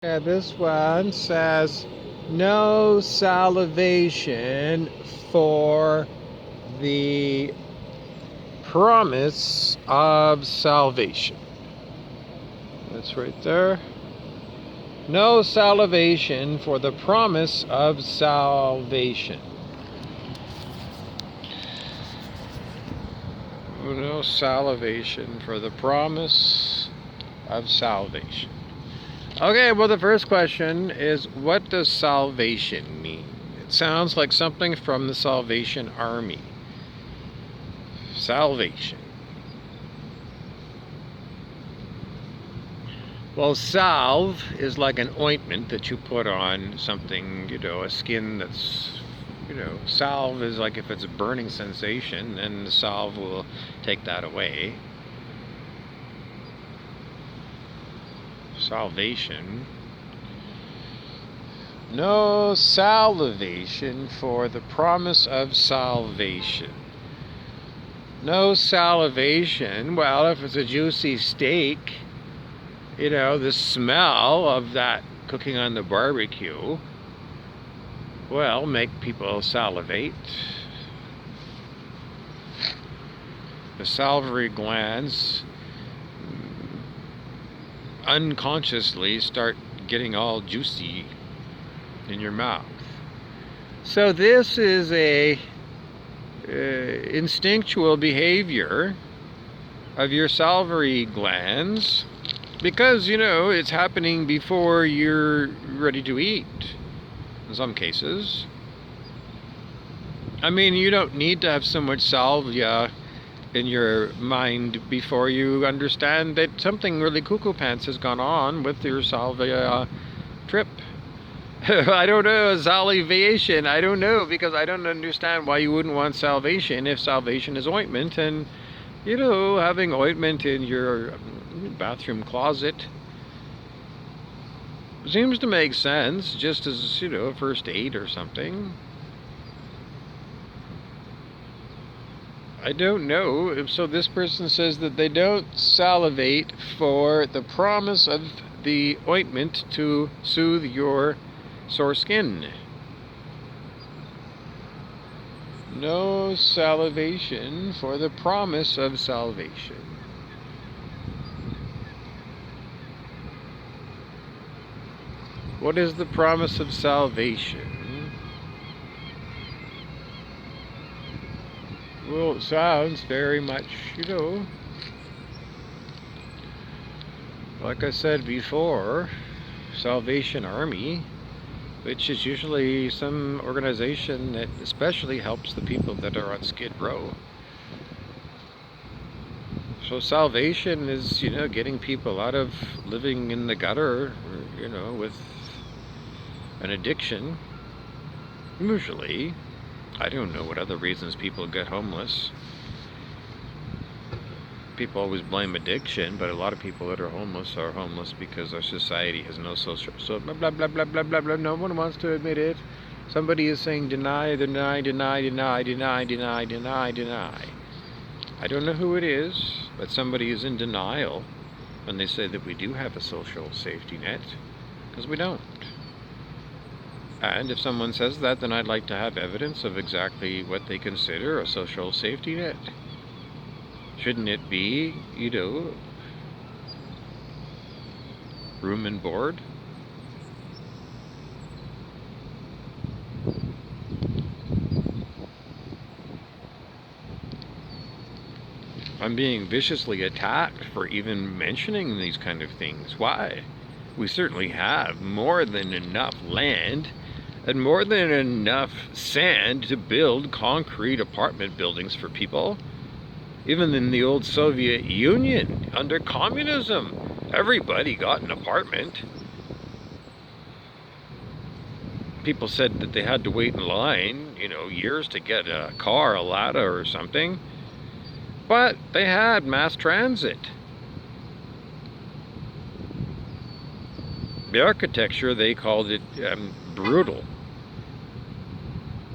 Yeah, this one says no salvation for the promise of salvation. That's right there. No salvation for the promise of salvation. No salvation for the promise of salvation. Okay, well, the first question is, what does salvation mean? It sounds like something from the Salvation Army. Salvation. Well, salve is like an ointment that you put on something, a skin that's, salve is like if it's a burning sensation, then the salve will take that away. Salvation. No salvation for the promise of salvation. No salvation. Well, if it's a juicy steak, the smell of that cooking on the barbecue, well, make people salivate. The salivary glands unconsciously start getting all juicy in your mouth. So this is a instinctual behavior of your salivary glands, because it's happening before you're ready to eat in some cases. I mean, you don't need to have so much salvia in your mind before you understand that something really cuckoo pants has gone on with your salvia trip. I don't know, salivation, I don't know, because I don't understand why you wouldn't want salvation if salvation is ointment. And having ointment in your bathroom closet seems to make sense, just as a first aid or something. I don't know. So this person says that they don't salivate for the promise of the ointment to soothe your sore skin. No salivation for the promise of salvation. What is the promise of salvation? Well, it sounds very much, like I said before, Salvation Army, which is usually some organization that especially helps the people that are on Skid Row. So salvation is, getting people out of living in the gutter, with an addiction. Usually. I don't know what other reasons people get homeless. People always blame addiction, but a lot of people that are homeless because our society has no social, so blah blah blah blah blah blah blah. No one wants to admit it. Somebody is saying deny, deny, deny, deny, deny, deny, deny, deny. I don't know who it is, but somebody is in denial when they say that we do have a social safety net, because we don't. And if someone says that, then I'd like to have evidence of exactly what they consider a social safety net. Shouldn't it be, room and board? I'm being viciously attacked for even mentioning these kind of things. Why? We certainly have more than enough land and more than enough sand to build concrete apartment buildings for people. Even in the old Soviet Union, under communism, everybody got an apartment. People said that they had to wait in line, years to get a car, a Lada or something. But they had mass transit. The architecture, they called it brutal.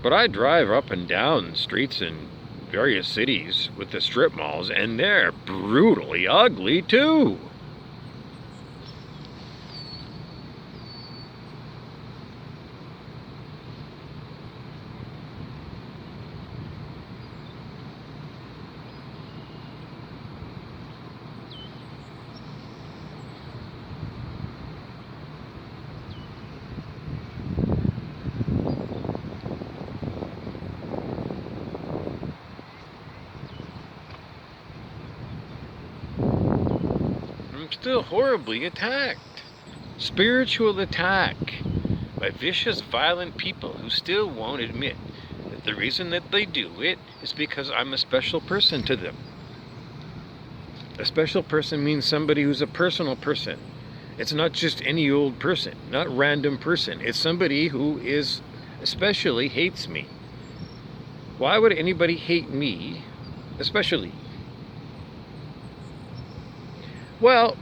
But I drive up and down streets in various cities with the strip malls, and they're brutally ugly too. still horribly attacked. Spiritual attack by vicious, violent people who still won't admit that the reason that they do it is because I'm a special person to them. A special person means somebody who's a personal person. It's not just any old person, not random person. It's somebody who is especially hates me. Why would anybody hate me especially? Well,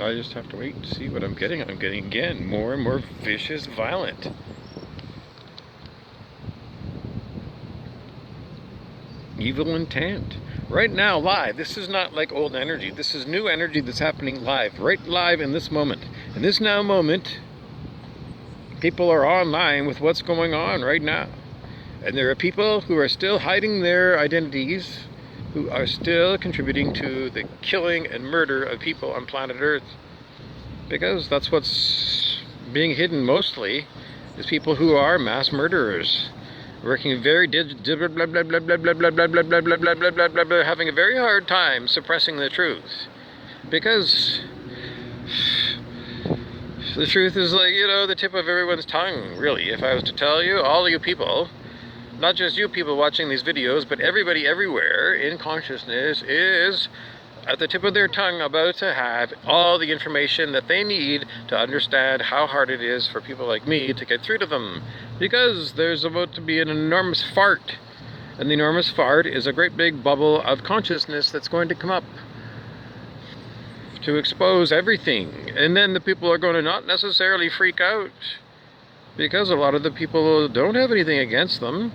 I just have to wait to see what I'm getting. I'm getting, again, more and more vicious, violent. Evil intent. Right now, live. This is not like old energy. This is new energy that's happening live. Right live in this moment. In this now moment, people are online with what's going on right now. And there are people who are still hiding their identities, who are still contributing to the killing and murder of people on planet Earth. Because that's what's being hidden mostly, is people who are mass murderers. Working very having a very hard time suppressing the truth. Because the truth is like, you know, the tip of everyone's tongue, really. If I was to tell you, all you people, not just you people watching these videos, but everybody everywhere in consciousness is at the tip of their tongue about to have all the information that they need to understand how hard it is for people like me to get through to them. Because there's about to be an enormous fart. And the enormous fart is a great big bubble of consciousness that's going to come up to expose everything. And then the people are going to not necessarily freak out, because a lot of the people don't have anything against them.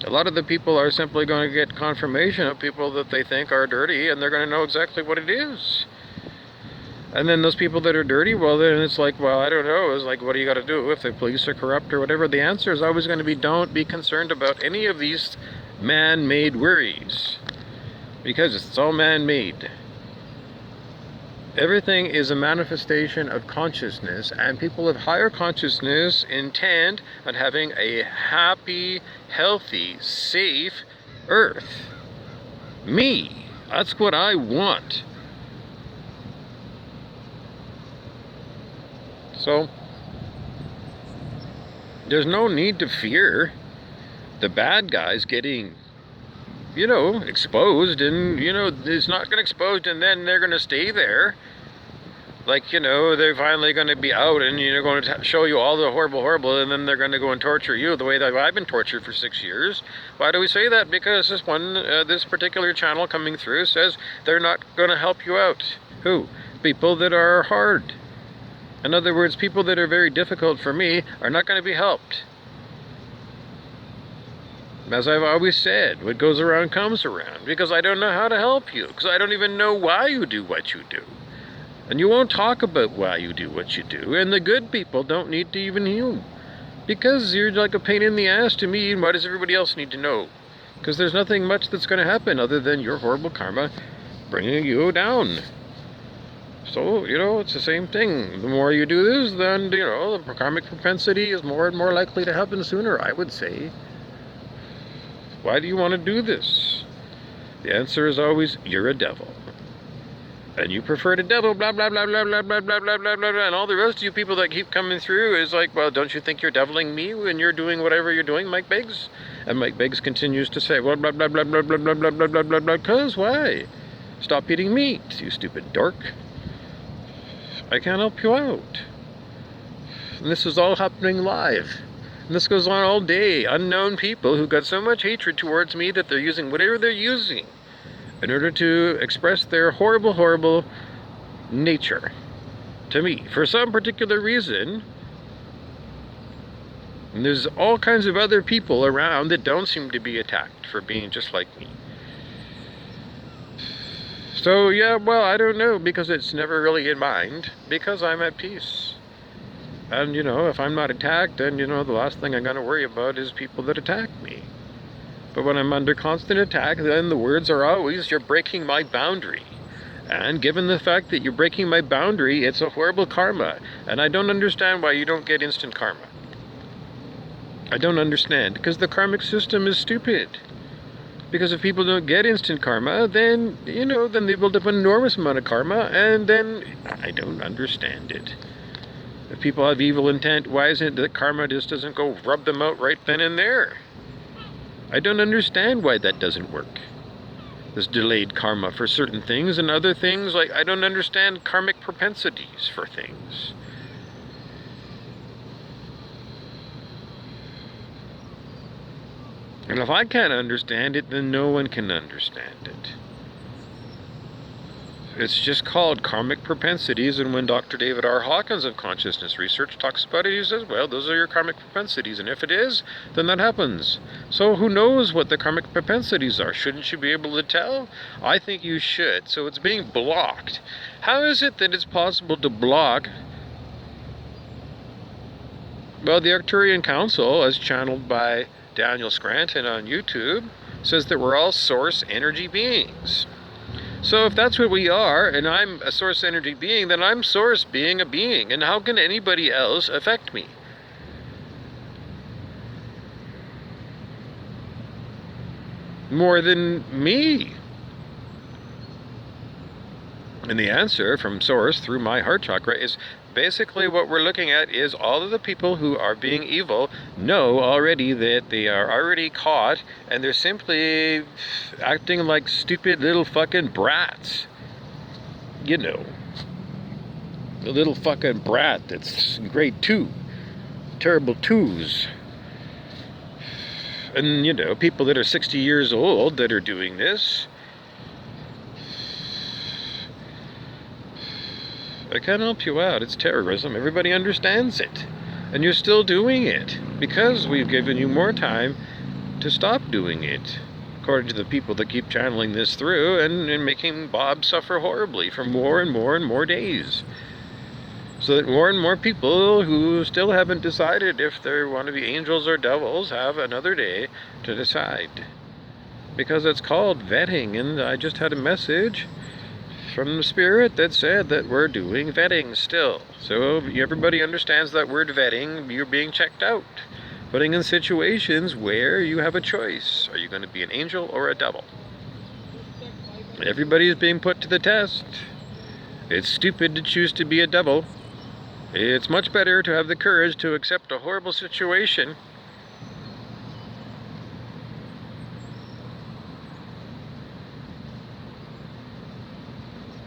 A lot of the people are simply going to get confirmation of people that they think are dirty, and they're going to know exactly what it is. And then those people that are dirty, well, then it's like, well, I don't know. It's like, what do you got to do if the police are corrupt or whatever? The answer is always going to be, don't be concerned about any of these man-made worries, because it's all man-made. Everything is a manifestation of consciousness, and people of higher consciousness intend on having a happy, healthy, safe Earth. Me. That's what I want. So, there's no need to fear the bad guys getting, you know, exposed, and, you know, it's not going to exposed and then they're going to stay there. Like, you know, they're finally going to be out and, you know, going to show you all the horrible, and then they're going to go and torture you the way that I've been tortured for 6 years. Why do we say that? Because this particular channel coming through says they're not going to help you out. Who? People that are hard. In other words, people that are very difficult for me are not going to be helped. As I've always said, what goes around comes around, because I don't know how to help you, because I don't even know why you do what you do. And you won't talk about why you do what you do, and the good people don't need to even heal, because you're like a pain in the ass to me, and why does everybody else need to know? Because there's nothing much that's going to happen other than your horrible karma bringing you down. So, you know, it's the same thing. The more you do this, then, you know, the karmic propensity is more and more likely to happen sooner, I would say. Why do you want to do this? The answer is always, you're a devil. And you prefer the devil, blah, blah, blah, blah, blah, blah, blah, blah, blah, blah, blah. And all the rest of you people that keep coming through is like, well, don't you think you're deviling me when you're doing whatever you're doing, Mike Biggs? And Mike Biggs continues to say, well, blah, blah, blah, blah, blah, blah, blah, blah, blah, blah, blah, because why? Stop eating meat, you stupid dork. I can't help you out. And this is all happening live. And this goes on all day. Unknown people who got so much hatred towards me that they're using whatever they're using in order to express their horrible, horrible nature to me for some particular reason. And there's all kinds of other people around that don't seem to be attacked for being just like me. So yeah, well, I don't know, because it's never really in mind, because I'm at peace. And you know, if I'm not attacked, then you know, the last thing I'm going to worry about is people that attack me. But when I'm under constant attack, then the words are always, you're breaking my boundary. And given the fact that you're breaking my boundary, it's a horrible karma. And I don't understand why you don't get instant karma. I don't understand, because the karmic system is stupid. Because if people don't get instant karma, then, you know, then they build up an enormous amount of karma, and then I don't understand it. If people have evil intent, why isn't it that karma just doesn't go rub them out right then and there? I don't understand why that doesn't work. There's delayed karma for certain things, and other things, like, I don't understand karmic propensities for things. And if I can't understand it, then no one can understand it. It's just called karmic propensities, and when Dr. David R. Hawkins of Consciousness Research talks about it, he says, well, those are your karmic propensities, and if it is, then that happens. So who knows what the karmic propensities are? Shouldn't you be able to tell? I think you should. So it's being blocked. How is it that it's possible to block? Well, the Arcturian Council, as channeled by Daniel Scranton on YouTube, says that we're all source energy beings. So if that's what we are, and I'm a source energy being, then I'm source being a being. And how can anybody else affect me? More than me. And the answer from source through my heart chakra is basically what we're looking at is all of the people who are being evil know already that they are already caught, and they're simply acting like stupid little fucking brats. You know, the little fucking brat that's in grade 2, terrible 2s. And you know, people that are 60 years old that are doing this. I can't help you out. It's terrorism. Everybody understands it. And you're still doing it because we've given you more time to stop doing it, according to the people that keep channeling this through and making Bob suffer horribly for more and more and more days. So that more and more people who still haven't decided if they want to be angels or devils have another day to decide. Because it's called vetting, and I just had a message from the spirit that said that we're doing vetting still. So everybody understands that word vetting. You're being checked out, putting in situations where you have a choice. Are you going to be an angel or a devil? Everybody is being put to the test. It's stupid to choose to be a devil. It's much better to have the courage to accept a horrible situation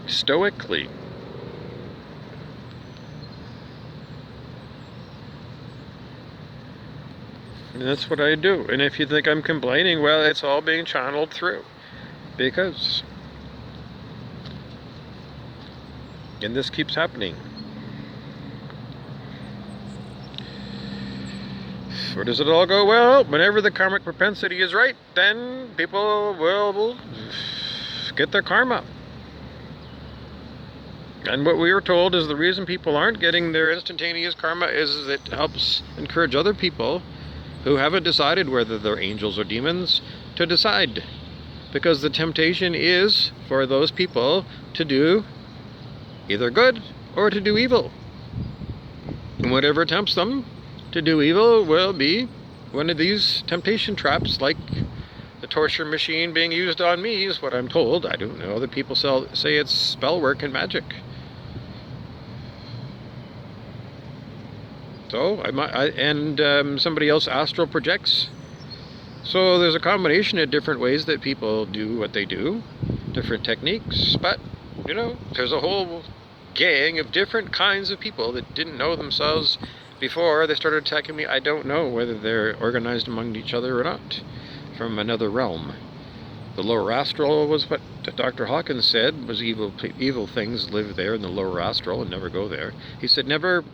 stoically. And that's what I do. And if you think I'm complaining, well, it's all being channeled through. Because, and this keeps happening. Where does it all go? Well, whenever the karmic propensity is right, then people will get their karma. And what we were told is the reason people aren't getting their instantaneous karma is it helps encourage other people who haven't decided whether they're angels or demons to decide. Because the temptation is for those people to do either good or to do evil. And whatever tempts them to do evil will be one of these temptation traps, like the torture machine being used on me is what I'm told. I don't know. The people say it's spell work and magic. So somebody else astral projects. So there's a combination of different ways that people do what they do, different techniques. But you know, there's a whole gang of different kinds of people that didn't know themselves before they started attacking me. I don't know whether they're organized among each other or not, from another realm. The lower astral was what Dr. Hawkins said was evil things live there in the lower astral and never go there. He said,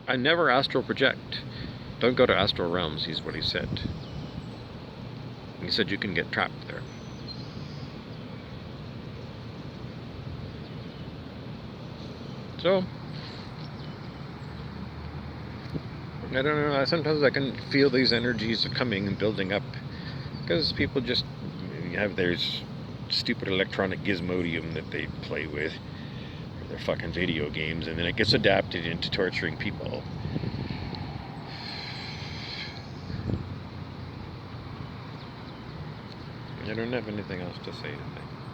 I never astral project. Don't go to astral realms, is what he said. He said you can get trapped there. So, I don't know, sometimes I can feel these energies coming and building up because people just have their stupid electronic gizmodium that they play with, or their fucking video games, and then it gets adapted into torturing people. I don't have anything else to say today.